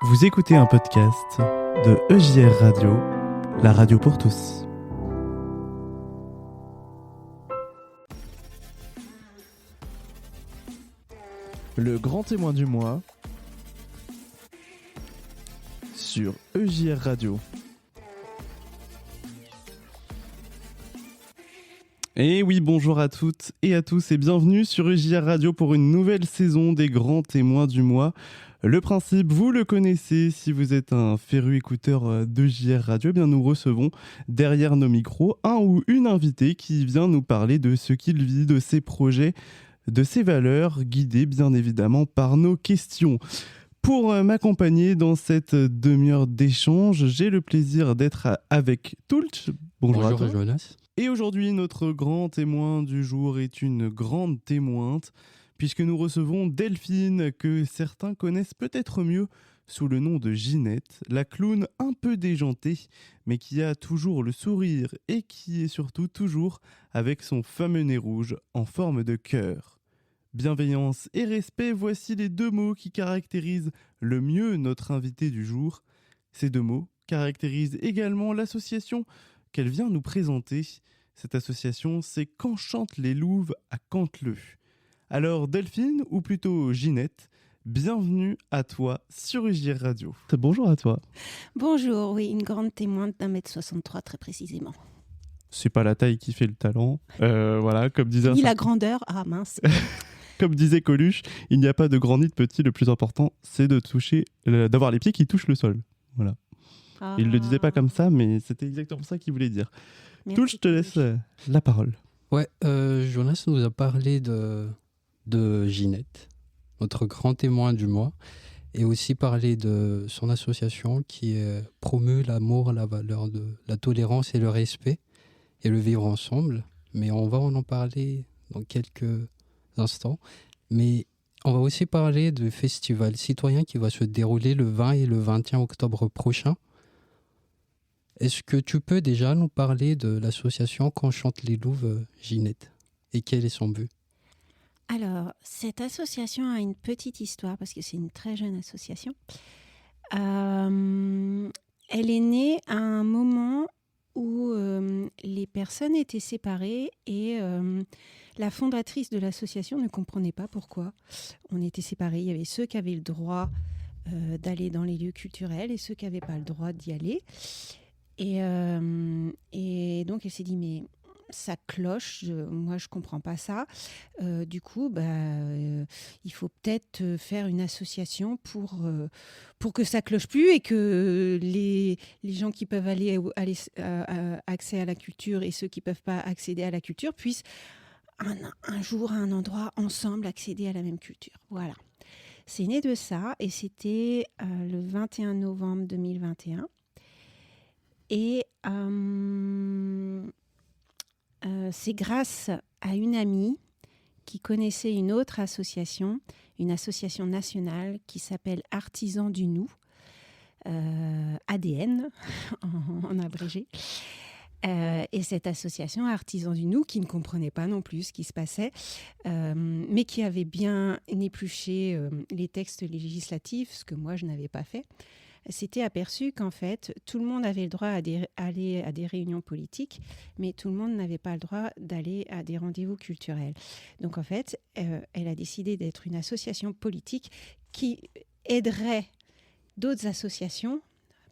Vous écoutez un podcast de EJR Radio, la radio pour tous. Le grand témoin du mois sur EJR Radio. Et oui, bonjour à toutes et à tous et bienvenue sur EJR Radio pour une nouvelle saison des grands témoins du mois. Le principe, vous le connaissez, si vous êtes un féru écouteur d'EJR Radio, eh bien nous recevons derrière nos micros un ou une invitée qui vient nous parler de ce qu'il vit, de ses projets, de ses valeurs, guidées bien évidemment par nos questions. Pour m'accompagner dans cette demi-heure d'échange, j'ai le plaisir d'être avec Tulch. Bonjour à toi. Jonas. Et aujourd'hui, notre grand témoin du jour est une grande témointe, puisque nous recevons Delphine, que certains connaissent peut-être mieux sous le nom de Ginette, la clown un peu déjantée, mais qui a toujours le sourire et qui est surtout toujours avec son fameux nez rouge en forme de cœur. Bienveillance et respect, voici les deux mots qui caractérisent le mieux notre invité du jour. Ces deux mots caractérisent également l'association qu'elle vient nous présenter. Cette association, c'est Qu'enchantent les louves à Canteleu. Alors Delphine, ou plutôt Ginette, bienvenue à toi sur EJR Radio. Bonjour à toi. Bonjour, oui, une grande témoin d'1m63 très précisément. C'est pas la taille qui fait le talent. Voilà, comme disait... Ni la grandeur, ah mince. Comme disait Coluche, il n'y a pas de grand ni de petit, le plus important, c'est de toucher, d'avoir les pieds qui touchent le sol. Voilà. Ah. Il ne le disait pas comme ça, mais c'était exactement ça qu'il voulait dire. Merci, Tulch, je te laisse la parole. Ouais, Jonas nous a parlé de Ginette, notre grand témoin du mois, et aussi parlé de son association qui promeut l'amour, la valeur de la tolérance et le respect, et le vivre ensemble. Mais on va en parler dans quelques instants. Mais on va aussi parler du festival citoyen qui va se dérouler le 20 et le 21 octobre prochain. Est-ce que tu peux déjà nous parler de l'association Qu'enchantent les louves, Ginette, et quel est son but ? Alors, cette association a une petite histoire parce que c'est une très jeune association. Elle est née à un moment où les personnes étaient séparées et la fondatrice de l'association ne comprenait pas pourquoi on était séparés. Il y avait ceux qui avaient le droit d'aller dans les lieux culturels et ceux qui n'avaient pas le droit d'y aller. Et donc, elle s'est dit, mais ça cloche, moi, je ne comprends pas ça. Du coup, il faut peut-être faire une association pour que ça cloche plus et que les gens qui peuvent aller accès à la culture et ceux qui ne peuvent pas accéder à la culture puissent un jour, à un endroit, ensemble, accéder à la même culture. Voilà. C'est né de ça et c'était le 21 novembre 2021. Et c'est grâce à une amie qui connaissait une autre association, une association nationale qui s'appelle Artisans du Nou, ADN en abrégé. Et cette association Artisans du Nou, qui ne comprenait pas non plus ce qui se passait, mais qui avait bien épluché les textes législatifs, ce que moi je n'avais pas fait, s'était aperçu qu'en fait, tout le monde avait le droit d'aller à des réunions politiques, mais tout le monde n'avait pas le droit d'aller à des rendez-vous culturels. Donc en fait, elle a décidé d'être une association politique qui aiderait d'autres associations,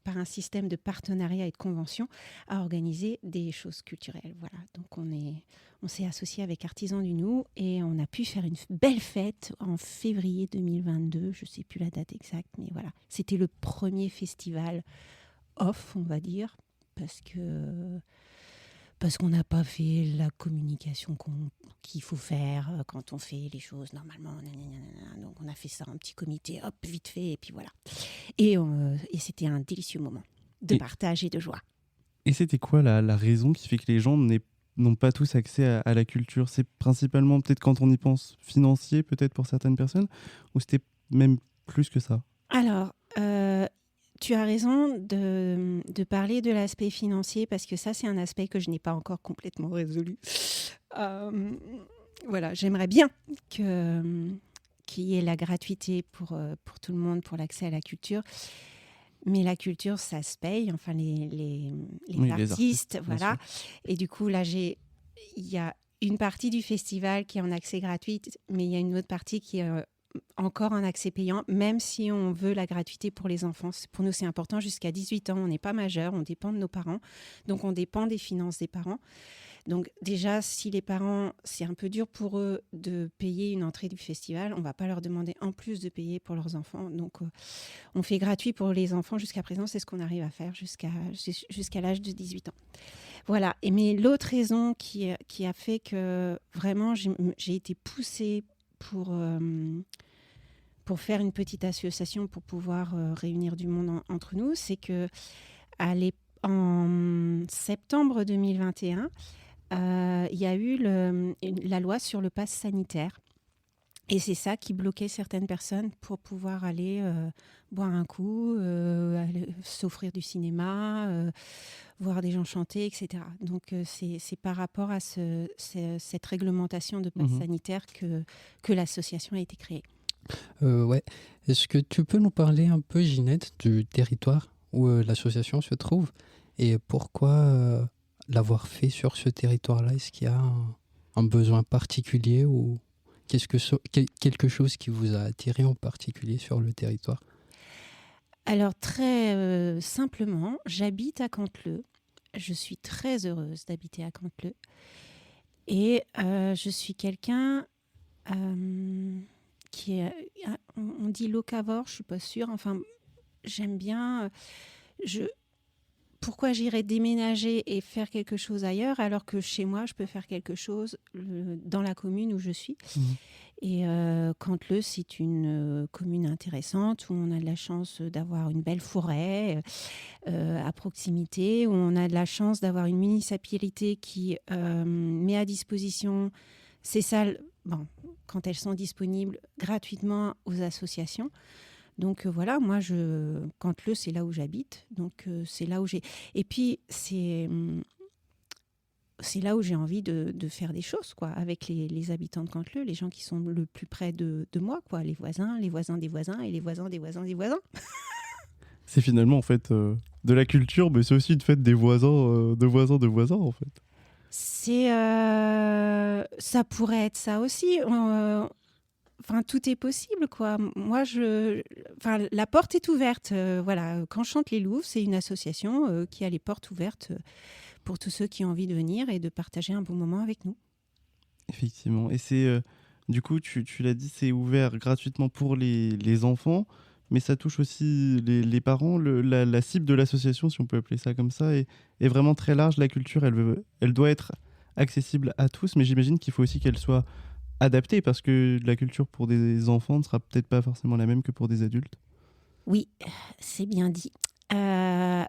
par un système de partenariat et de convention, à organiser des choses culturelles. Voilà. Donc on s'est associé avec Artisans du Nou et on a pu faire une belle fête en février 2022. Je ne sais plus la date exacte, mais voilà. C'était le premier festival off, on va dire, parce qu'on n'a pas fait la communication qu'il faut faire quand on fait les choses normalement. Donc on a fait ça en petit comité, hop, vite fait, et puis voilà. Et c'était un délicieux moment de partage et de joie. Et c'était quoi la raison qui fait que les gens n'ont pas tous accès à la culture ? C'est principalement peut-être quand on y pense financier, peut-être pour certaines personnes, ou c'était même plus que ça ? Alors, tu as raison de parler de l'aspect financier parce que ça, c'est un aspect que je n'ai pas encore complètement résolu. Voilà, j'aimerais bien qu'il y ait la gratuité pour tout le monde, pour l'accès à la culture. Mais la culture, ça se paye. Enfin, les artistes, voilà. Et du coup, là, il y a une partie du festival qui est en accès gratuit, mais il y a une autre partie qui est encore en accès payant, même si on veut la gratuité pour les enfants. Pour nous, c'est important. Jusqu'à 18 ans, on n'est pas majeur, on dépend de nos parents. Donc, on dépend des finances des parents. Donc déjà, si les parents, c'est un peu dur pour eux de payer une entrée du festival, on ne va pas leur demander en plus de payer pour leurs enfants. Donc on fait gratuit pour les enfants jusqu'à présent, c'est ce qu'on arrive à faire jusqu'à l'âge de 18 ans. Voilà. Mais l'autre raison qui a fait que vraiment j'ai été poussée pour faire une petite association pour pouvoir réunir du monde entre nous, c'est que en septembre 2021, il y a eu la loi sur le pass sanitaire. Et c'est ça qui bloquait certaines personnes pour pouvoir aller boire un coup, aller s'offrir du cinéma, voir des gens chanter, etc. Donc c'est par rapport à cette réglementation de pass sanitaire que l'association a été créée. Ouais. Est-ce que tu peux nous parler un peu, Ginette, du territoire où l'association se trouve et pourquoi l'avoir fait sur ce territoire-là? Est-ce qu'il y a un besoin particulier ou quelque chose qui vous a attiré en particulier sur le territoire? Alors très simplement, j'habite à Canteleu. Je suis très heureuse d'habiter à Canteleu. Et je suis quelqu'un qui est... On dit locavore, je ne suis pas sûre. Enfin, j'aime bien... Pourquoi j'irais déménager et faire quelque chose ailleurs alors que chez moi, je peux faire quelque chose dans la commune où je suis. Et Canteleu, c'est une commune intéressante où on a de la chance d'avoir une belle forêt à proximité, où on a de la chance d'avoir une municipalité qui met à disposition ces salles, quand elles sont disponibles, gratuitement aux associations. Donc voilà, moi, Canteleu, c'est là où j'habite. Donc c'est là où j'ai... Et puis, c'est là où j'ai envie de faire des choses, quoi, avec les habitants de Canteleu, les gens qui sont le plus près de moi, quoi, les voisins des voisins et les voisins des voisins des voisins. C'est finalement, en fait, de la culture, mais c'est aussi une fête des voisins, de voisins, en fait. Ça pourrait être ça aussi. Enfin, tout est possible, quoi. Moi, la porte est ouverte. Voilà, Quand chante les loups, c'est une association qui a les portes ouvertes pour tous ceux qui ont envie de venir et de partager un bon moment avec nous. Effectivement. Et c'est, du coup, tu l'as dit, c'est ouvert gratuitement pour les enfants, mais ça touche aussi les parents. La cible de l'association, si on peut appeler ça comme ça, est vraiment très large. La culture, elle doit être accessible à tous, mais j'imagine qu'il faut aussi qu'elle soit adaptée, parce que la culture pour des enfants ne sera peut-être pas forcément la même que pour des adultes. Oui, c'est bien dit.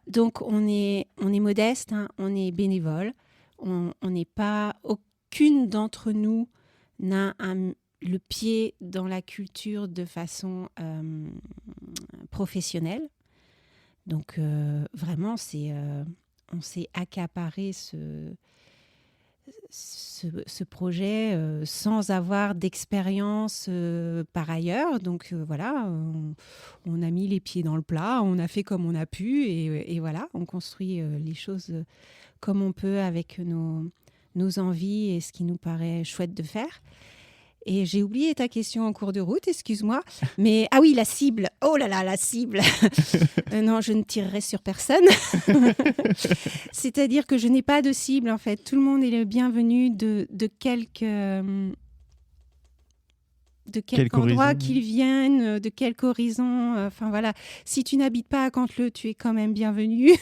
Donc on est modeste, hein, on est bénévole, on n'est pas, aucune d'entre nous n'a le pied dans la culture de façon professionnelle. Donc vraiment, on s'est accaparé ce projet sans avoir d'expérience par ailleurs. Donc voilà, on a mis les pieds dans le plat, on a fait comme on a pu et voilà, on construit les choses comme on peut avec nos envies et ce qui nous paraît chouette de faire. Et j'ai oublié ta question en cours de route, excuse-moi. Mais ah oui, la cible. Oh là là, la cible. Non, je ne tirerai sur personne. C'est-à-dire que je n'ai pas de cible, en fait. Tout le monde est le bienvenu de quelque endroit qu'ils viennent, de quelque horizon. Enfin voilà, si tu n'habites pas à Canteleu, tu es quand même bienvenue.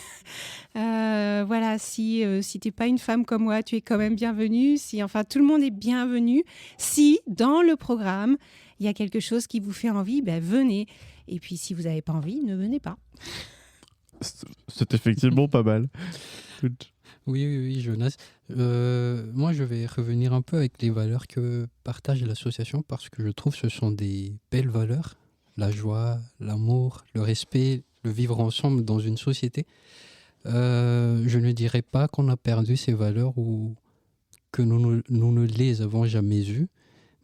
Voilà, si tu n'es pas une femme comme moi, tu es quand même bienvenue. Enfin, tout le monde est bienvenu. Si, dans le programme, il y a quelque chose qui vous fait envie, venez. Et puis, si vous n'avez pas envie, ne venez pas. C'est effectivement pas mal. Oui, Jonas. Moi, je vais revenir un peu avec les valeurs que partage l'association parce que je trouve que ce sont des belles valeurs. La joie, l'amour, le respect, le vivre ensemble dans une société. Je ne dirais pas qu'on a perdu ces valeurs ou que nous ne les avons jamais eues,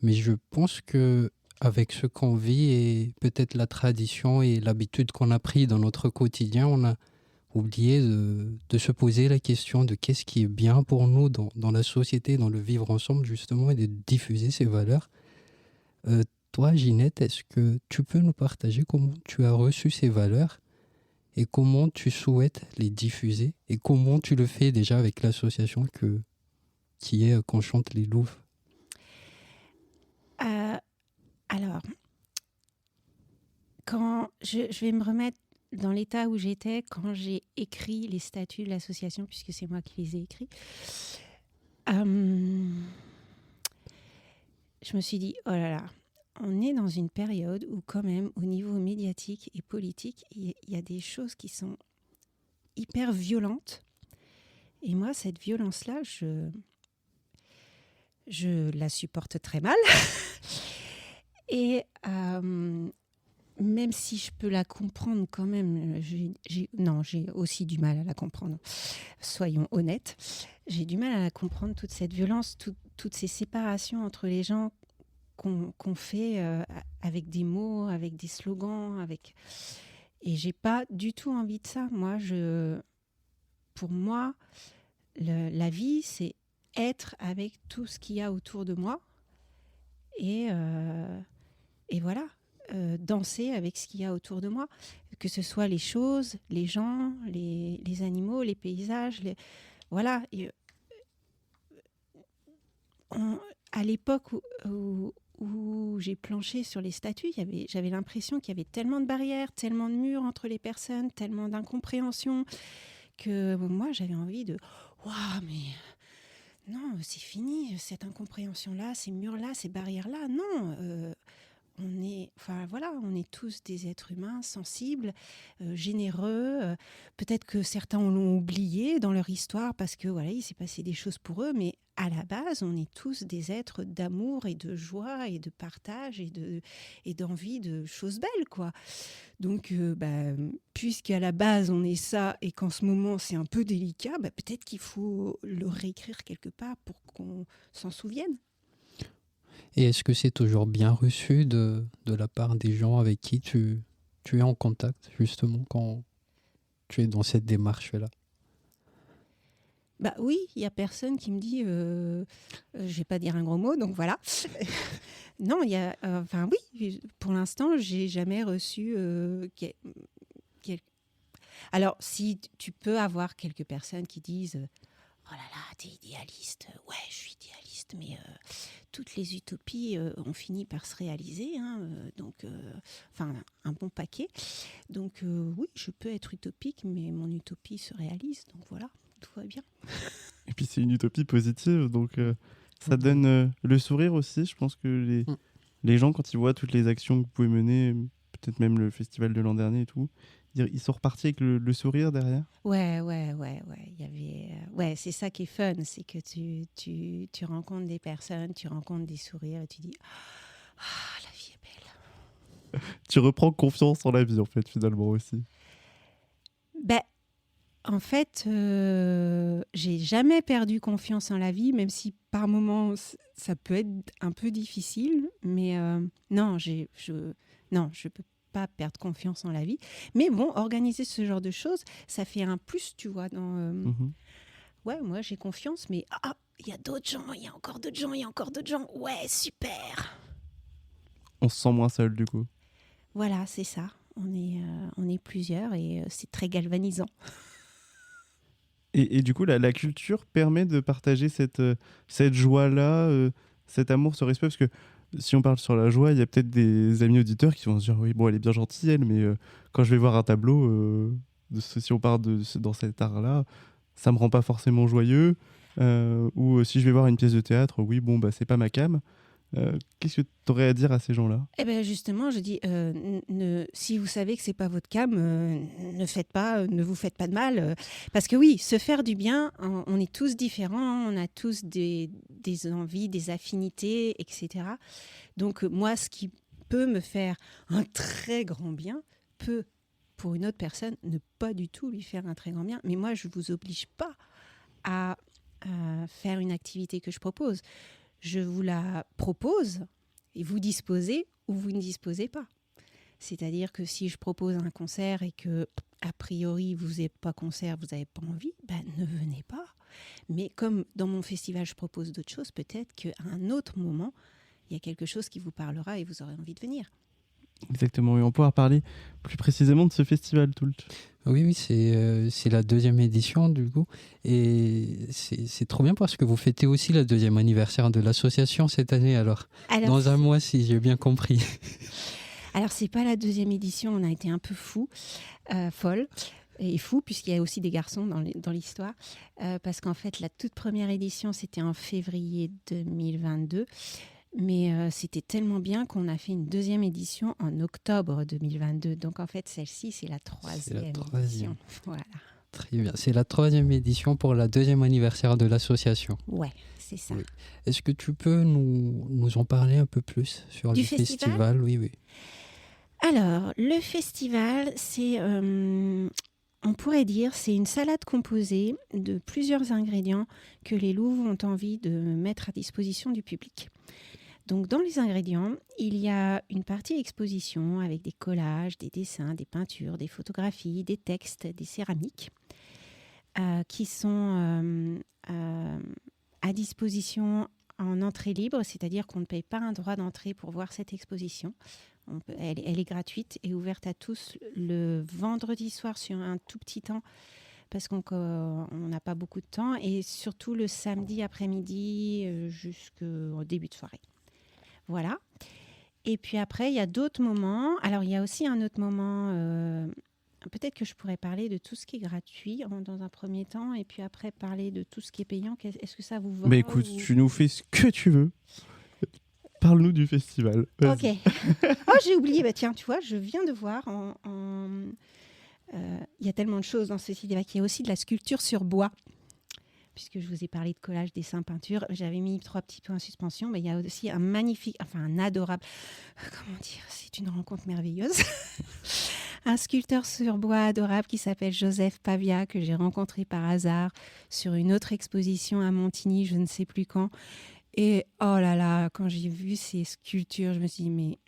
mais je pense que avec ce qu'on vit et peut-être la tradition et l'habitude qu'on a pris dans notre quotidien, on a oublié de se poser la question de qu'est-ce qui est bien pour nous dans la société, dans le vivre ensemble justement, et de diffuser ces valeurs. Toi, Ginette, est-ce que tu peux nous partager comment tu as reçu ces valeurs et comment tu souhaites les diffuser et comment tu le fais déjà avec l'association qui est Qu'on chante les louves? Alors, quand je vais me remettre dans l'état où j'étais quand j'ai écrit les statuts de l'association, puisque c'est moi qui les ai écrits, je me suis dit, oh là là, on est dans une période où quand même, au niveau médiatique et politique, il y a des choses qui sont hyper violentes. Et moi, cette violence-là, je la supporte très mal. Et même si je peux la comprendre quand même, j'ai aussi du mal à la comprendre. Soyons honnêtes. J'ai du mal à la comprendre, toute cette violence, toutes ces séparations entre les gens qu'on fait avec des mots, avec des slogans. Et j'ai pas du tout envie de ça. Pour moi, la vie, c'est être avec tout ce qu'il y a autour de moi. Et voilà, danser avec ce qu'il y a autour de moi, que ce soit les choses, les gens, les animaux, les paysages. Voilà. À l'époque où j'ai planché sur les statues, j'avais l'impression qu'il y avait tellement de barrières, tellement de murs entre les personnes, tellement d'incompréhension, que moi, j'avais envie de... Waouh, mais... Non, c'est fini, cette incompréhension-là, ces murs-là, ces barrières-là. Non, on est tous des êtres humains sensibles, généreux. Peut-être que certains l'ont oublié dans leur histoire parce que voilà, il s'est passé des choses pour eux, mais à la base, on est tous des êtres d'amour et de joie et de partage et d'envie de choses belles, quoi. Donc, puisqu'à la base on est ça et qu'en ce moment c'est un peu délicat, peut-être qu'il faut le réécrire quelque part pour qu'on s'en souvienne. Et est-ce que c'est toujours bien reçu de la part des gens avec qui tu es en contact, justement, quand tu es dans cette démarche-là? Oui, il n'y a personne qui me dit, je ne vais pas dire un gros mot, donc voilà. Non, oui, pour l'instant, j'ai jamais reçu... Alors, si tu peux avoir quelques personnes qui disent... Oh là là, t'es idéaliste. Ouais, je suis idéaliste, mais toutes les utopies ont fini par se réaliser, hein, un bon paquet. Donc oui, je peux être utopique, mais mon utopie se réalise, donc voilà, tout va bien. Et puis c'est une utopie positive, donc ça donne le sourire aussi. Je pense que les gens, quand ils voient toutes les actions que vous pouvez mener, peut-être même le festival de l'an dernier et tout, ils sont repartis avec le sourire derrière. Ouais. C'est ça qui est fun, c'est que tu rencontres des personnes, tu rencontres des sourires et tu dis la vie est belle. Tu reprends confiance en la vie, en fait, finalement aussi. En fait, j'ai jamais perdu confiance en la vie, même si par moments ça peut être un peu difficile. Mais non, je peux pas perdre confiance en la vie. Mais bon, organiser ce genre de choses, ça fait un plus, tu vois. Ouais, moi j'ai confiance, mais il y a d'autres gens, il y a encore d'autres gens, il y a encore d'autres gens. Ouais, super. On se sent moins seul, du coup. Voilà, c'est ça. On est plusieurs et c'est très galvanisant. Et du coup, la culture permet de partager cette joie-là, cet amour, ce respect, parce que si on parle sur la joie, il y a peut-être des amis auditeurs qui vont se dire oui, bon, elle est bien gentille, elle, mais quand je vais voir un tableau, si on part dans cet art-là, ça me rend pas forcément joyeux. Ou si je vais voir une pièce de théâtre, oui, bon, c'est pas ma came. Qu'est-ce que tu aurais à dire à ces gens-là? Eh bien justement, je dis, si vous savez que c'est pas votre came, ne vous faites pas de mal. Parce que oui, se faire du bien, on est tous différents, on a tous des envies, des affinités, etc. Donc moi, ce qui peut me faire un très grand bien, peut, pour une autre personne, ne pas du tout lui faire un très grand bien. Mais moi, je ne vous oblige pas à faire une activité que je propose. Je vous la propose Et vous disposez ou vous ne disposez pas. C'est-à-dire que si je propose un concert et que, a priori, vous n'avez pas concert, vous n'avez pas envie, ne venez pas. Mais comme dans mon festival, je propose d'autres choses, peut-être qu'à un autre moment, il y a quelque chose qui vous parlera et vous aurez envie de venir. Exactement, et on pourra parler plus précisément de ce festival, Toult. Oui, c'est la 2e édition du coup. Et c'est trop bien parce que vous fêtez aussi le 2e anniversaire de l'association cette année alors dans un mois, si j'ai bien compris. Alors, c'est pas la 2e édition, on a été un peu folle et fou, puisqu'il y a aussi des garçons dans l'histoire. Parce qu'en fait, la toute première édition, c'était en février 2022. Mais c'était tellement bien qu'on a fait une 2e édition en octobre 2022. Donc, en fait, celle-ci, c'est la 3e édition. Voilà. Très bien. C'est la 3e édition pour la 2e anniversaire de l'association. Ouais, c'est ça. Oui. Est-ce que tu peux nous en parler un peu plus sur le festival ? Oui. Alors, le festival, c'est, on pourrait dire, c'est une salade composée de plusieurs ingrédients que les Louves ont envie de mettre à disposition du public. Donc, dans les ingrédients, il y a une partie exposition avec des collages, des dessins, des peintures, des photographies, des textes, des céramiques qui sont à disposition en entrée libre, c'est-à-dire qu'on ne paye pas un droit d'entrée pour voir cette exposition. Elle est gratuite et ouverte à tous le vendredi soir sur un tout petit temps parce qu'on n'a pas beaucoup de temps et surtout le samedi après-midi jusqu'au début de soirée. Voilà. Et puis après, il y a d'autres moments. Alors, il y a aussi un autre moment. Peut-être que je pourrais parler de tout ce qui est gratuit dans un premier temps et puis après parler de tout ce qui est payant. Est-ce que ça vous va ? Mais écoute, tu nous fais ce que tu veux. Parle-nous du festival. Vas-y. Ok. Oh, j'ai oublié. Tiens, tu vois, je viens de voir. Il y a tellement de choses dans ce festival. Il y a aussi de la sculpture sur bois. Puisque je vous ai parlé de collage, dessin, peinture. J'avais mis 3 petits points en suspension. Mais il y a aussi un magnifique, un adorable... Comment dire ? C'est une rencontre merveilleuse. Un sculpteur sur bois adorable qui s'appelle Joseph Pavia, que j'ai rencontré par hasard sur une autre exposition à Montigny, je ne sais plus quand. Et oh là là, quand j'ai vu ces sculptures, je me suis dit, mais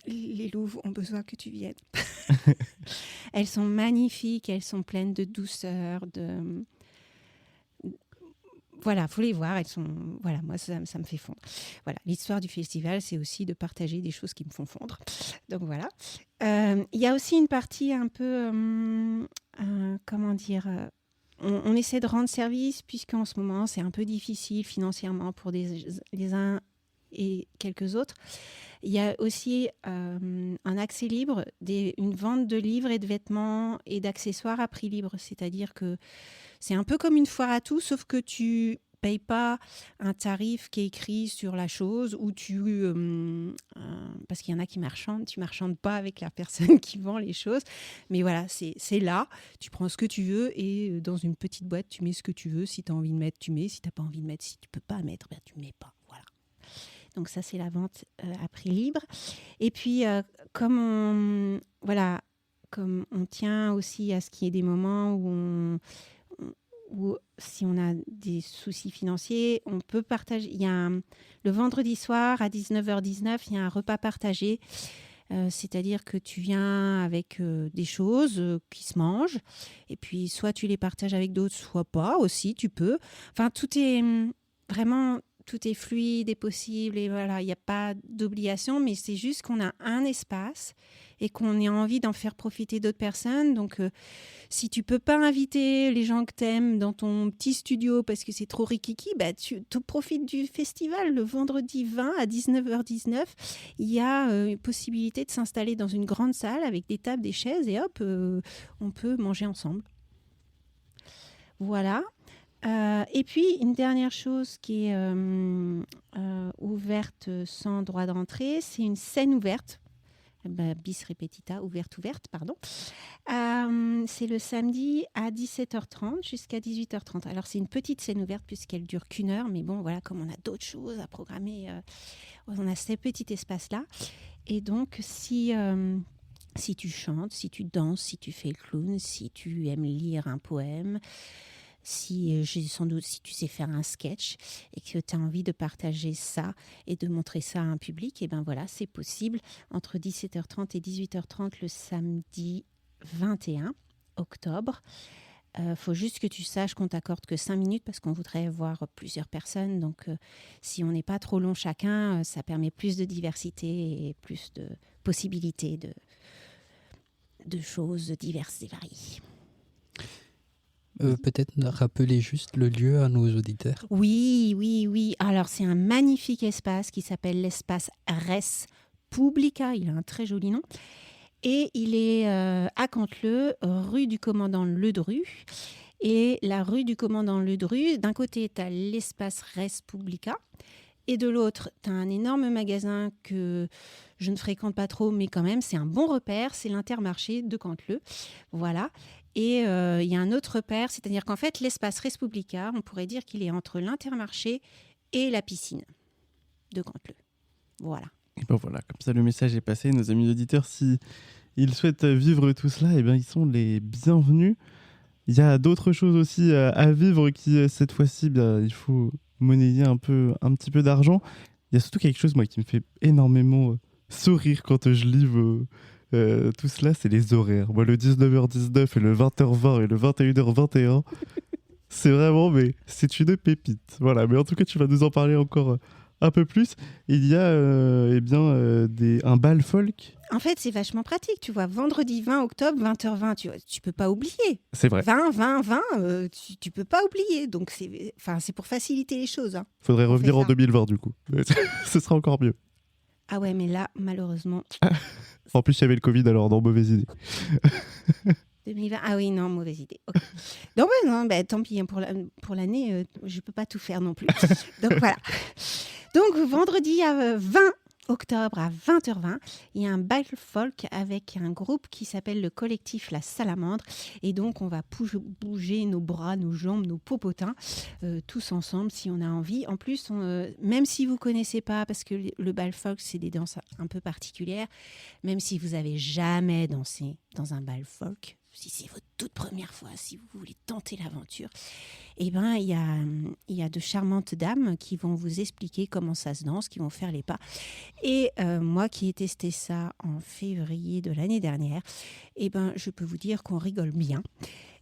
les Louves ont besoin que tu viennes. Elles sont magnifiques, elles sont pleines de douceur, Voilà, faut les voir. Elles sont, voilà, moi ça me fait fondre. Voilà, l'histoire du festival, c'est aussi de partager des choses qui me font fondre. Donc voilà. Il y a aussi une partie un peu, comment dire, on essaie de rendre service puisqu'en ce moment c'est un peu difficile financièrement pour les uns et quelques autres. Il y a aussi un accès libre, une vente de livres et de vêtements et d'accessoires à prix libre. C'est-à-dire que c'est un peu comme une foire à tout, sauf que tu payes pas un tarif qui est écrit sur la chose ou parce qu'il y en a qui marchandent, tu marchandes pas avec la personne qui vend les choses. Mais voilà, c'est là, tu prends ce que tu veux et dans une petite boîte, tu mets ce que tu veux. Si tu as envie de mettre, tu mets. Si tu n'as pas envie de mettre, si tu peux pas mettre, tu mets pas. Voilà. Donc ça, c'est la vente à prix libre. Et puis, comme on tient aussi à ce qu'il y ait des moments où si on a des soucis financiers, on peut partager. Il y a le vendredi soir à 19h19, il y a un repas partagé. C'est-à-dire que tu viens avec des choses qui se mangent. Et puis, soit tu les partages avec d'autres, soit pas aussi, tu peux. Enfin, tout est vraiment... Tout est fluide et possible et voilà, il n'y a pas d'obligation, mais c'est juste qu'on a un espace et qu'on a envie d'en faire profiter d'autres personnes. Donc, si tu peux pas inviter les gens que t'aimes dans ton petit studio parce que c'est trop rikiki, tu profites du festival. Le vendredi 20 à 19h19, il y a une possibilité de s'installer dans une grande salle avec des tables, des chaises et hop, on peut manger ensemble. Voilà. Et puis, une dernière chose qui est ouverte sans droit d'entrée, c'est une scène ouverte. Bis repetita, ouverte, pardon. C'est le samedi à 17h30 jusqu'à 18h30. Alors, c'est une petite scène ouverte puisqu'elle dure qu'1 heure. Mais bon, voilà, comme on a d'autres choses à programmer, on a ce petit espace-là. Et donc, si tu chantes, si tu danses, si tu fais le clown, si tu aimes lire un poème, sans doute si tu sais faire un sketch et que tu as envie de partager ça et de montrer ça à un public, et ben voilà, c'est possible entre 17h30 et 18h30 le samedi 21 octobre. Faut juste que tu saches qu'on t'accorde que 5 minutes parce qu'on voudrait voir plusieurs personnes. Donc, si on n'est pas trop long chacun, ça permet plus de diversité et plus de possibilités de choses diverses et variées. Peut-être rappeler juste le lieu à nos auditeurs. Oui. Alors, c'est un magnifique espace qui s'appelle l'espace Res Publica. Il a un très joli nom. Et il est à Canteleu, rue du Commandant Ledru. Et la rue du Commandant Ledru, d'un côté, tu as l'espace Res Publica. Et de l'autre, tu as un énorme magasin que je ne fréquente pas trop, mais quand même, c'est un bon repère. C'est l'Intermarché de Canteleu. Voilà. Et il y a un autre repère, c'est-à-dire qu'en fait, l'espace Res Publica, on pourrait dire qu'il est entre l'Intermarché et la piscine de Canteleu. Voilà. Et ben voilà, comme ça le message est passé. Nos amis auditeurs, si ils souhaitent vivre tout cela, eh bien, ils sont les bienvenus. Il y a d'autres choses aussi à vivre qui, cette fois-ci, il faut monnayer un petit peu d'argent. Il y a surtout quelque chose, moi, qui me fait énormément sourire quand je livre tout cela, c'est les horaires. Moi, le 19h19 et le 20h20 et le 21h21, c'est vraiment, mais c'est une pépite. Voilà, mais en tout cas, tu vas nous en parler encore un peu plus. Il y a un bal folk. En fait, c'est vachement pratique, tu vois. Vendredi 20 octobre, 20h20, tu peux pas oublier. C'est vrai. 20, tu peux pas oublier. Donc, c'est pour faciliter les choses. Hein. Faudrait revenir en 2020, du coup. Ce sera encore mieux. Ah ouais, mais là, malheureusement... En plus, il y avait le Covid, alors non, mauvaise idée. 2020, ah oui, non, mauvaise idée. Okay. Donc, tant pis, hein, pour l'année, je peux pas tout faire non plus. Donc, voilà. Donc, vendredi à 20 octobre à 20h20, il y a un bal folk avec un groupe qui s'appelle le collectif La Salamandre. Et donc, on va bouger nos bras, nos jambes, nos popotins, tous ensemble si on a envie. En plus, même si vous ne connaissez pas, parce que le bal folk, c'est des danses un peu particulières, même si vous n'avez jamais dansé dans un bal folk, si c'est votre toute première fois, si vous voulez tenter l'aventure, eh ben, il y a de charmantes dames qui vont vous expliquer comment ça se danse, qui vont faire les pas. Et moi qui ai testé ça en février de l'année dernière, eh ben, je peux vous dire qu'on rigole bien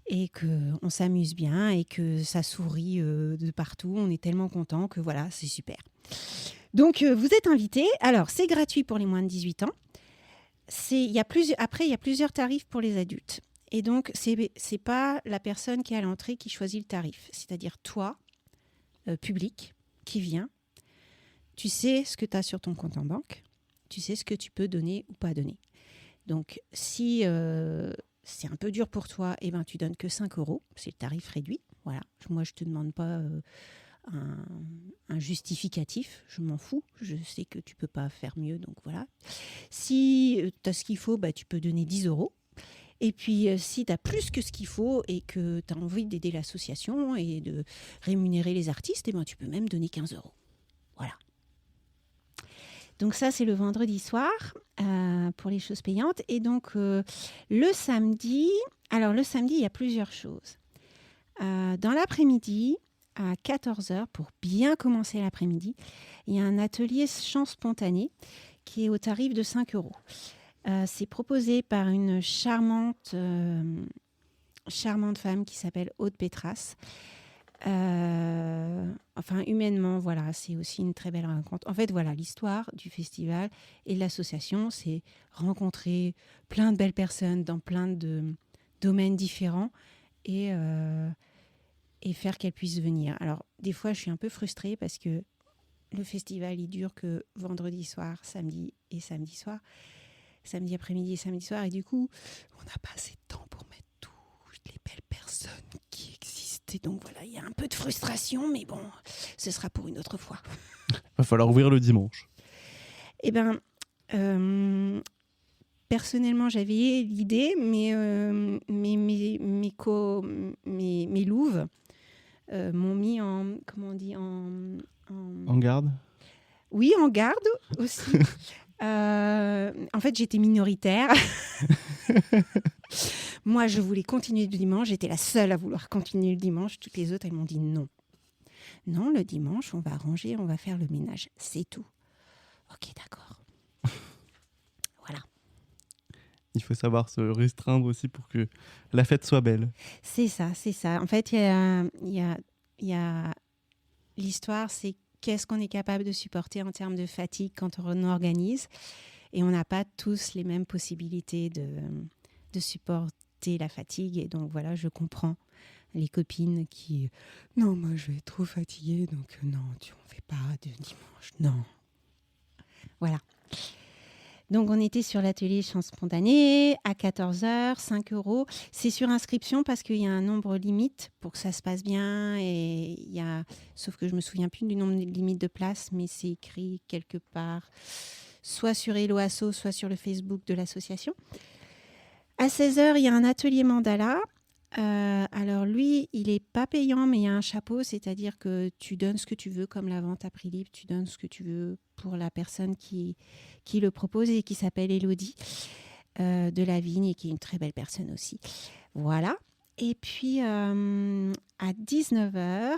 et qu'on s'amuse bien et que ça sourit de partout. On est tellement contents que voilà, c'est super. Donc, vous êtes invités. Alors, c'est gratuit pour les moins de 18 ans. Après, il y a plusieurs tarifs pour les adultes. Et donc, c'est pas la personne qui est à l'entrée qui choisit le tarif. C'est-à-dire toi, public, qui vient, tu sais ce que tu as sur ton compte en banque, tu sais ce que tu peux donner ou pas donner. Donc, si c'est un peu dur pour toi, eh ben, tu donnes que 5 €, c'est le tarif réduit. Voilà. Moi, je ne te demande pas un justificatif, je m'en fous, je sais que tu ne peux pas faire mieux, donc voilà. Si tu as ce qu'il faut, tu peux donner 10 €. Et puis, si tu as plus que ce qu'il faut et que tu as envie d'aider l'association et de rémunérer les artistes, eh ben, tu peux même donner 15 €. Voilà. Donc ça, c'est le vendredi soir pour les choses payantes. Et donc, le samedi, il y a plusieurs choses. Dans l'après-midi, à 14h, pour bien commencer l'après-midi, il y a un atelier chant spontané qui est au tarif de 5 €. C'est proposé par une charmante femme qui s'appelle Aude Pétras. Humainement, voilà, c'est aussi une très belle rencontre. En fait, voilà, l'histoire du festival et de l'association, c'est rencontrer plein de belles personnes dans plein de domaines différents et faire qu'elles puissent venir. Alors, des fois, je suis un peu frustrée parce que le festival, il dure que vendredi soir, samedi et samedi soir. Samedi après-midi et samedi soir, et du coup, on n'a pas assez de temps pour mettre toutes les belles personnes qui existent. Et donc voilà, il y a un peu de frustration, mais bon, ce sera pour une autre fois. Va falloir ouvrir le dimanche. Eh bien, personnellement, j'avais l'idée, mais mes louves m'ont mis en garde. Oui, en garde aussi. En fait, j'étais minoritaire. Moi, je voulais continuer le dimanche. J'étais la seule à vouloir continuer le dimanche. Toutes les autres, elles m'ont dit non. Non, le dimanche, on va ranger, on va faire le ménage. C'est tout. Ok, d'accord. Voilà. Il faut savoir se restreindre aussi pour que la fête soit belle. C'est ça, c'est ça. En fait, il y a l'histoire, c'est qu'est-ce qu'on est capable de supporter en termes de fatigue quand on organise. Et on n'a pas tous les mêmes possibilités de supporter la fatigue. Et donc voilà, je comprends les copines qui... Non, moi je vais être trop fatiguée, donc non, on ne fait pas de dimanche, non. Voilà. Donc on était sur l'atelier chant spontané à 14h, 5 €. C'est sur inscription parce qu'il y a un nombre limite pour que ça se passe bien. Et il y a... Sauf que je ne me souviens plus du nombre limite de places, mais c'est écrit quelque part, soit sur Hello Asso, soit sur le Facebook de l'association. À 16h, il y a un atelier mandala. Alors lui, il n'est pas payant, mais il y a un chapeau, c'est-à-dire que tu donnes ce que tu veux, comme la vente à prix libre, tu donnes ce que tu veux pour la personne qui le propose et qui s'appelle Élodie de la Vigne et qui est une très belle personne aussi. Voilà. Et puis à 19h,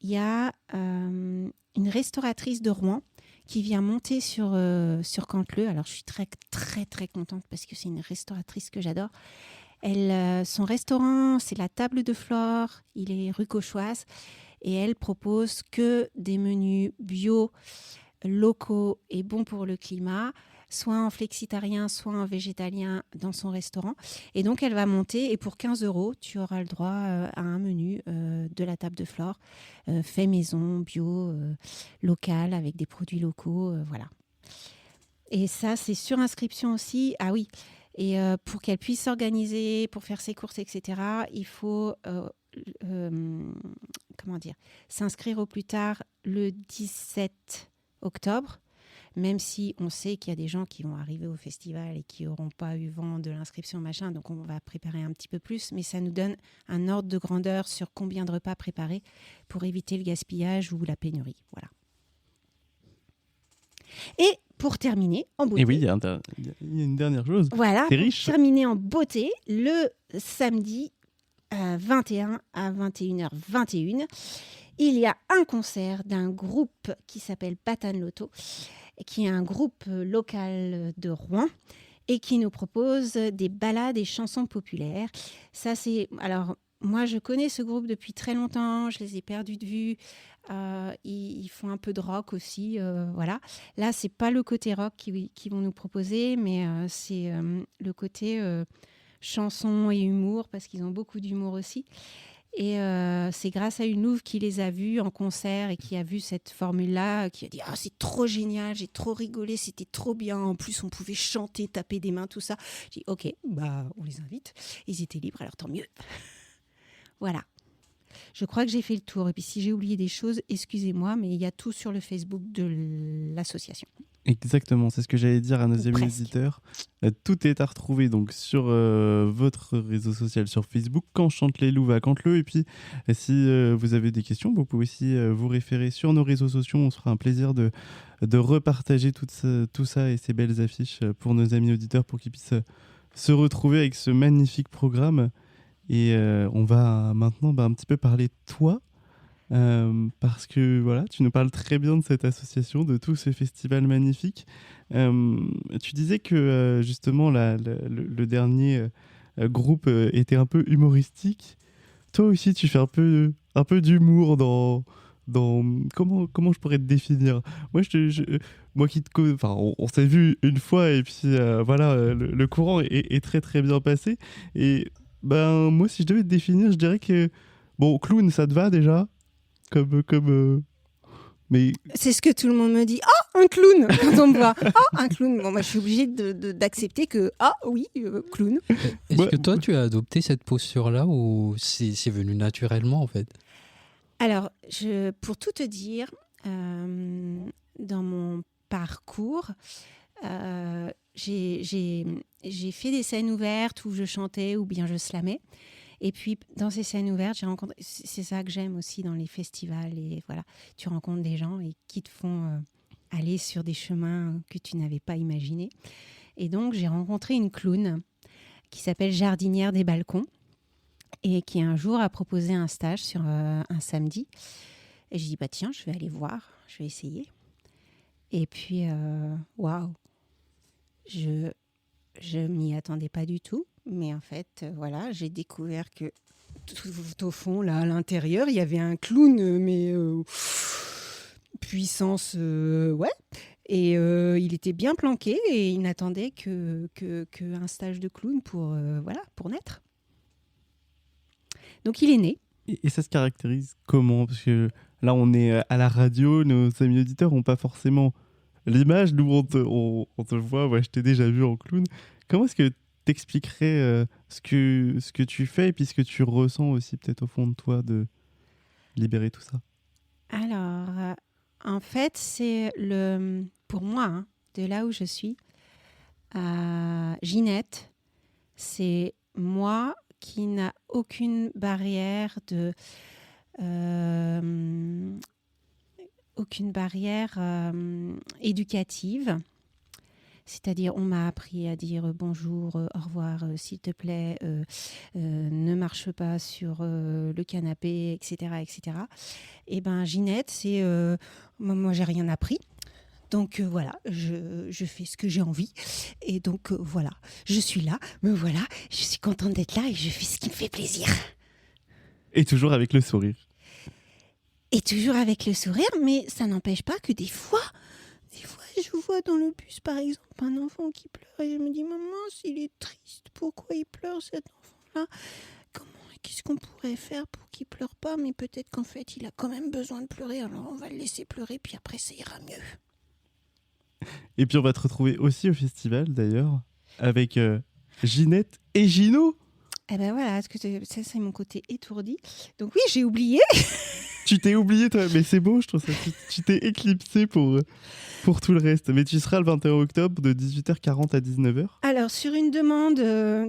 il y a une restauratrice de Rouen qui vient monter sur Canteleu. Alors je suis très très très contente parce que c'est une restauratrice que j'adore. Son restaurant, c'est la Table de Flore, il est rue Cauchoise et elle propose que des menus bio, locaux et bons pour le climat, soit en flexitarien, soit en végétalien dans son restaurant. Et donc elle va monter et pour 15 €, tu auras le droit à un menu de la Table de Flore, fait maison, bio, local, avec des produits locaux, voilà. Et ça, c'est sur inscription aussi. Ah oui. Et pour qu'elle puisse s'organiser, pour faire ses courses, etc., il faut s'inscrire au plus tard le 17 octobre, même si on sait qu'il y a des gens qui vont arriver au festival et qui n'auront pas eu vent de l'inscription, machin, donc on va préparer un petit peu plus, mais ça nous donne un ordre de grandeur sur combien de repas préparer pour éviter le gaspillage ou la pénurie. Voilà. Et pour terminer en beauté. Et oui, il y a une dernière chose. Voilà, T'es pour riche. terminer en beauté, le samedi 21 à 21h21, il y a un concert d'un groupe qui s'appelle Batane Loto, qui est un groupe local de Rouen et qui nous propose des ballades et chansons populaires. Ça, c'est... Alors, moi, je connais ce groupe depuis très longtemps, je les ai perdus de vue. Ils font un peu de rock aussi, voilà. Là, c'est pas le côté rock qu'ils vont nous proposer, mais c'est le côté chanson et humour, parce qu'ils ont beaucoup d'humour aussi. Et c'est grâce à une louve qui les a vus en concert et qui a vu cette formule-là, qui a dit « Ah, c'est trop génial, j'ai trop rigolé, c'était trop bien. En plus, on pouvait chanter, taper des mains, tout ça. » J'ai dit « Ok, bah, on les invite. » Ils étaient libres, alors tant mieux. Voilà. Je crois que j'ai fait le tour. Et puis si j'ai oublié des choses, excusez-moi, mais il y a tout sur le Facebook de l'association. Exactement, c'est ce que j'allais dire à nos amis auditeurs. Tout est à retrouver donc sur votre réseau social, sur Facebook, Quand chantent les louves à Canteleu. Et puis, si vous avez des questions, vous pouvez aussi vous référer sur nos réseaux sociaux. On se fera un plaisir de repartager tout ça et ces belles affiches pour nos amis auditeurs pour qu'ils puissent se retrouver avec ce magnifique programme. Et on va maintenant un petit peu parler de toi. Parce que voilà, tu nous parles très bien de cette association, de tout ce festival magnifique. Tu disais que justement le dernier groupe était un peu humoristique. Toi aussi, tu fais un peu d'humour dans comment je pourrais te définir. Moi qui on s'est vu une fois et puis voilà, le courant est très très bien passé. Et ben moi, si je devais te définir, je dirais que bon, clown, ça te va déjà? Mais... C'est ce que tout le monde me dit. Oh, un clown quand on me voit. Oh, un clown. Bon, moi, je suis obligée d'accepter que, oui, clown. Est-ce que toi, tu as adopté cette posture-là ou c'est venu naturellement, en fait? Alors, pour tout te dire, dans mon parcours, j'ai fait des scènes ouvertes où je chantais ou bien je slamais. Et puis, dans ces scènes ouvertes, j'ai rencontré... C'est ça que j'aime aussi dans les festivals. Et voilà, tu rencontres des gens et qui te font aller sur des chemins que tu n'avais pas imaginés. Et donc, j'ai rencontré une clown qui s'appelle Jardinière des balcons et qui un jour a proposé un stage sur un samedi. Et je dis bah tiens, je vais aller voir, je vais essayer. Et puis waouh, je m'y attendais pas du tout, mais en fait voilà, j'ai découvert que tout au fond là à l'intérieur, il y avait un clown mais puissance ouais. Et il était bien planqué et il n'attendait qu'un stage de clown pour naître. Donc il est né. Et ça se caractérise comment? Parce que là, on est à la radio, nos amis auditeurs n'ont pas forcément l'image. Nous, on te voit, ouais, je t'ai déjà vu en clown. Comment est-ce que t'expliquerais ce que tu fais et puis ce que tu ressens aussi peut-être au fond de toi de libérer tout ça? Alors, en fait, c'est pour moi, hein, de là où je suis, Ginette, c'est moi qui n'a aucune barrière éducative. C'est-à-dire, on m'a appris à dire bonjour, au revoir, s'il te plaît, ne marche pas sur le canapé, etc., etc. Et ben, Ginette, c'est moi, j'ai rien appris. Donc voilà, je fais ce que j'ai envie. Et donc voilà, je suis là, me voilà, je suis contente d'être là et je fais ce qui me fait plaisir. Et toujours avec le sourire. Et toujours avec le sourire, mais ça n'empêche pas que des fois, je vois dans le bus, par exemple, un enfant qui pleure et je me dis, maman, s'il est triste, pourquoi il pleure cet enfant-là ? Qu'est-ce qu'on pourrait faire pour qu'il pleure pas ? Mais peut-être qu'en fait, il a quand même besoin de pleurer, alors on va le laisser pleurer, puis après, ça ira mieux. Et puis on va te retrouver aussi au festival d'ailleurs, avec Ginette et Gino. Eh ben voilà, ça c'est mon côté étourdi. Donc oui, j'ai oublié. Tu t'es oublié toi, mais c'est beau, je trouve ça. Tu t'es éclipsé pour tout le reste. Mais tu seras le 21 octobre de 18h40 à 19h. Alors, sur une demande,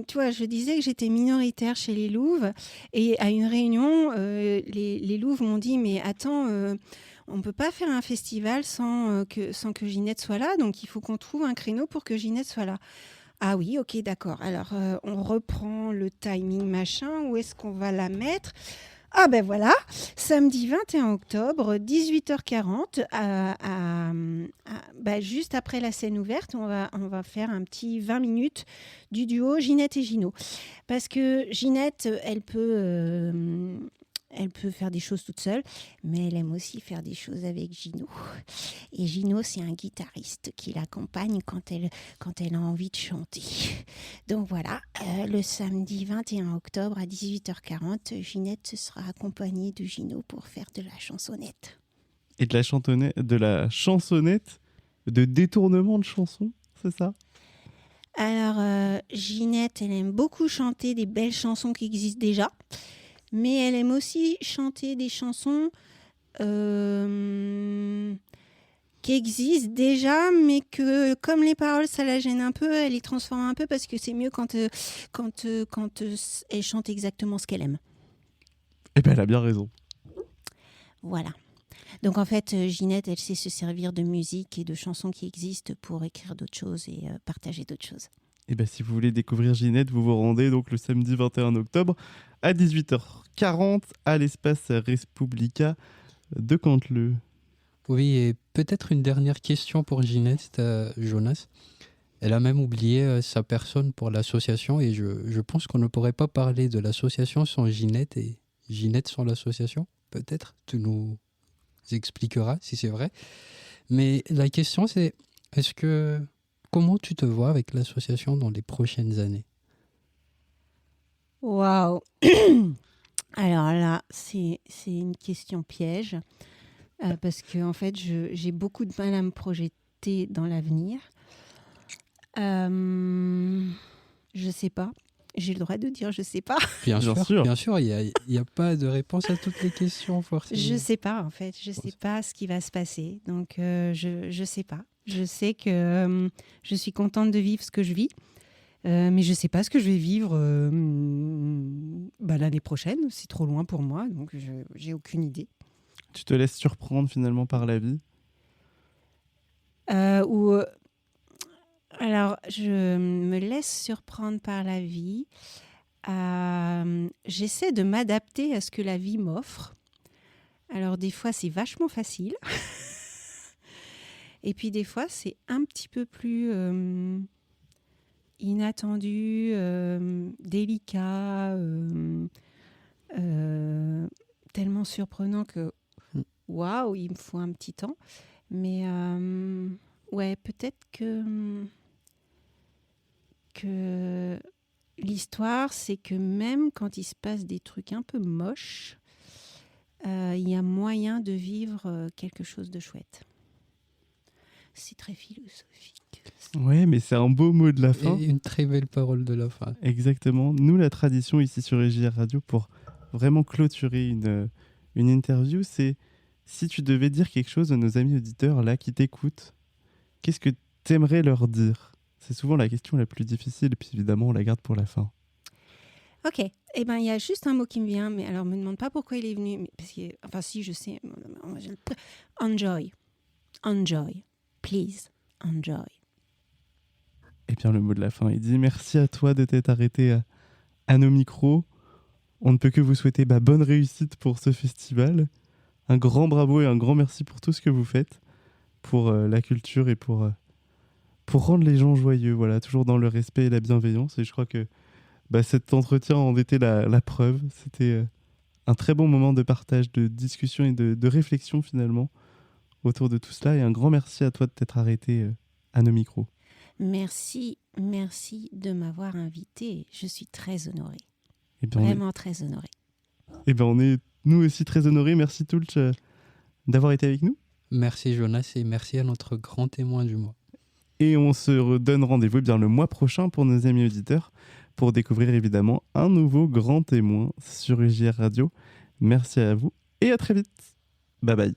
tu vois, je disais que j'étais minoritaire chez les Louves. Et à une réunion, les Louves m'ont dit, mais attends, on ne peut pas faire un festival sans que Ginette soit là. Donc, il faut qu'on trouve un créneau pour que Ginette soit là. Ah oui, ok, d'accord. Alors, on reprend le timing machin. Où est-ce qu'on va la mettre ? Ah ben voilà, samedi 21 octobre, 18h40, juste après la scène ouverte, on va faire un petit 20 minutes du duo Ginette et Gino. Parce que Ginette, elle peut faire des choses toute seule, mais elle aime aussi faire des choses avec Gino. Et Gino, c'est un guitariste qui l'accompagne quand elle a envie de chanter. Donc voilà, le samedi 21 octobre à 18h40, Ginette sera accompagnée de Gino pour faire de la chansonnette. Et de la chansonnette, de détournement de chansons, c'est ça ? Alors, Ginette, elle aime beaucoup chanter des belles chansons qui existent déjà. Mais elle aime aussi chanter des chansons qui existent déjà, mais que comme les paroles, ça la gêne un peu, elle les transforme un peu parce que c'est mieux quand elle chante exactement ce qu'elle aime. Eh ben, elle a bien raison. Voilà. Donc en fait, Ginette, elle sait se servir de musique et de chansons qui existent pour écrire d'autres choses et partager d'autres choses. Et ben, si vous voulez découvrir Ginette, vous vous rendez donc le samedi 21 octobre à 18h40 à l'espace Respublica de Canteleu. Oui, et peut-être une dernière question pour Ginette, Jonas. Elle a même oublié sa personne pour l'association et je pense qu'on ne pourrait pas parler de l'association sans Ginette et Ginette sans l'association. Peut-être tu nous expliqueras si c'est vrai. Mais la question c'est, comment tu te vois avec l'association dans les prochaines années ? Waouh. Alors là, c'est une question piège parce que en fait, j'ai beaucoup de mal à me projeter dans l'avenir. Je sais pas. J'ai le droit de dire je sais pas. Bien sûr, il n'y a pas de réponse à toutes les questions forcément. Je sais pas en fait. Je sais pas ce qui va se passer. Donc je sais pas. Je sais que je suis contente de vivre ce que je vis. Mais je ne sais pas ce que je vais vivre l'année prochaine. C'est trop loin pour moi, donc je n'ai aucune idée. Tu te laisses surprendre finalement par la vie ? Alors, je me laisse surprendre par la vie. J'essaie de m'adapter à ce que la vie m'offre. Alors, des fois, c'est vachement facile. Et puis, des fois, c'est un petit peu plus inattendu, délicat, tellement surprenant que, waouh, il me faut un petit temps. Mais, ouais, peut-être que l'histoire, c'est que même quand il se passe des trucs un peu moches, il y a moyen de vivre quelque chose de chouette. C'est très philosophique. Ouais, mais c'est un beau mot de la fin. Et une très belle parole de la fin. Exactement. Nous, la tradition ici sur EJR Radio, pour vraiment clôturer une interview, c'est si tu devais dire quelque chose à nos amis auditeurs là qui t'écoutent, qu'est-ce que tu aimerais leur dire? C'est souvent la question la plus difficile, puis évidemment, on la garde pour la fin. Ok, eh ben il y a juste un mot qui me vient, mais alors me demande pas pourquoi il est venu, mais parce que, enfin si je sais, enjoy, enjoy, please, enjoy. Et bien le mot de la fin, il dit merci à toi de t'être arrêté à nos micros. On ne peut que vous souhaiter bonne réussite pour ce festival. Un grand bravo et un grand merci pour tout ce que vous faites, pour la culture et pour rendre les gens joyeux, voilà, toujours dans le respect et la bienveillance. Et je crois que cet entretien en était la preuve. C'était un très bon moment de partage, de discussion et de réflexion finalement autour de tout cela. Et un grand merci à toi de t'être arrêté à nos micros. Merci de m'avoir invité. Je suis très honorée. bien, Vraiment très honorée. On est nous aussi très honorés. Merci Tulch d'avoir été avec nous. Merci Jonas et merci à notre grand témoin du mois. Et on se donne rendez-vous le mois prochain pour nos amis auditeurs pour découvrir évidemment un nouveau grand témoin sur EJR Radio. Merci à vous et à très vite. Bye bye.